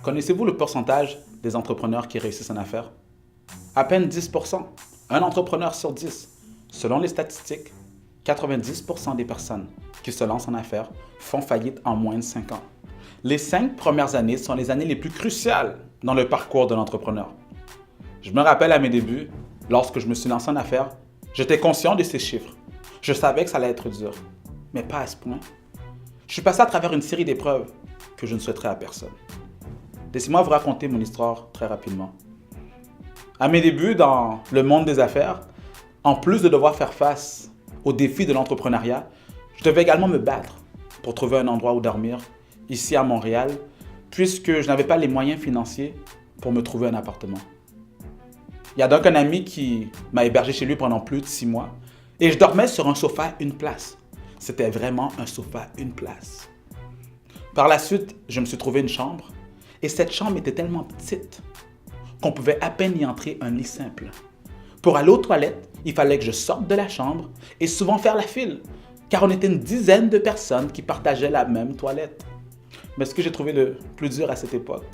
Connaissez-vous le pourcentage des entrepreneurs qui réussissent en affaires? À peine 10%. Un entrepreneur sur 10. Selon les statistiques, 90% des personnes qui se lancent en affaires font faillite en moins de 5 ans. Les 5 premières années sont les années les plus cruciales dans le parcours de l'entrepreneur. Je me rappelle à mes débuts, lorsque je me suis lancé en affaires, j'étais conscient de ces chiffres. Je savais que ça allait être dur, mais pas à ce point. Je suis passé à travers une série d'épreuves que je ne souhaiterais à personne. Laissez-moi vous raconter mon histoire très rapidement. À mes débuts dans le monde des affaires, en plus de devoir faire face aux défis de l'entrepreneuriat, je devais également me battre pour trouver un endroit où dormir ici à Montréal, puisque je n'avais pas les moyens financiers pour me trouver un appartement. Il y a donc un ami qui m'a hébergé chez lui pendant plus de 6 mois et je dormais sur un sofa une place. C'était vraiment un sofa une place. Par la suite, je me suis trouvé une chambre et cette chambre était tellement petite qu'on pouvait à peine y entrer un lit simple. Pour aller aux toilettes, il fallait que je sorte de la chambre et souvent faire la file, car on était une dizaine de personnes qui partageaient la même toilette. Mais ce que j'ai trouvé le plus dur à cette époque,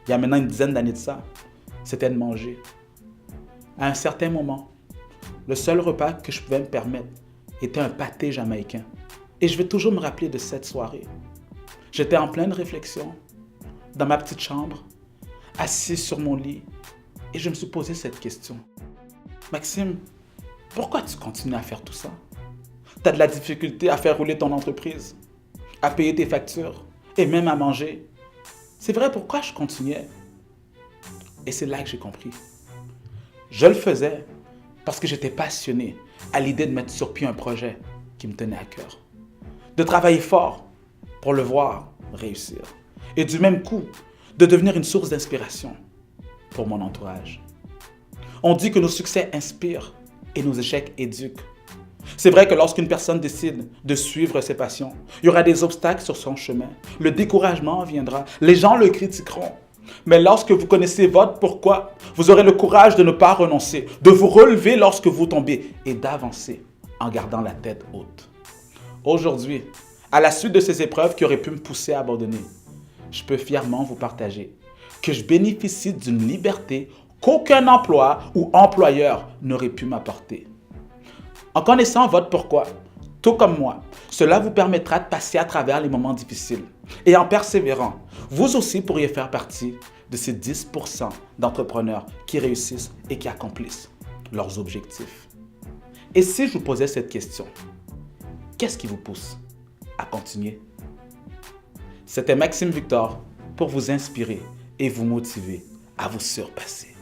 il y a maintenant une dizaine d'années de ça, c'était de manger. À un certain moment, le seul repas que je pouvais me permettre était un pâté jamaïcain. Et je vais toujours me rappeler de cette soirée. J'étais en pleine réflexion, dans ma petite chambre, assis sur mon lit, et je me suis posé cette question. Maxime, pourquoi tu continues à faire tout ça? Tu as de la difficulté à faire rouler ton entreprise, à payer tes factures et même à manger. C'est vrai, pourquoi je continuais? Et c'est là que j'ai compris. Je le faisais parce que j'étais passionné à l'idée de mettre sur pied un projet qui me tenait à cœur. De travailler fort pour le voir réussir. Et du même coup, de devenir une source d'inspiration pour mon entourage. On dit que nos succès inspirent et nos échecs éduquent. C'est vrai que lorsqu'une personne décide de suivre ses passions, il y aura des obstacles sur son chemin. Le découragement viendra, les gens le critiqueront. Mais lorsque vous connaissez votre pourquoi, vous aurez le courage de ne pas renoncer, de vous relever lorsque vous tombez et d'avancer en gardant la tête haute. Aujourd'hui, à la suite de ces épreuves qui auraient pu me pousser à abandonner, je peux fièrement vous partager que je bénéficie d'une liberté qu'aucun emploi ou employeur n'aurait pu m'apporter. En connaissant votre pourquoi, tout comme moi, cela vous permettra de passer à travers les moments difficiles. Et en persévérant, vous aussi pourriez faire partie de ces 10% d'entrepreneurs qui réussissent et qui accomplissent leurs objectifs. Et si je vous posais cette question, qu'est-ce qui vous pousse à continuer? C'était Maxime Victor pour vous inspirer et vous motiver à vous surpasser.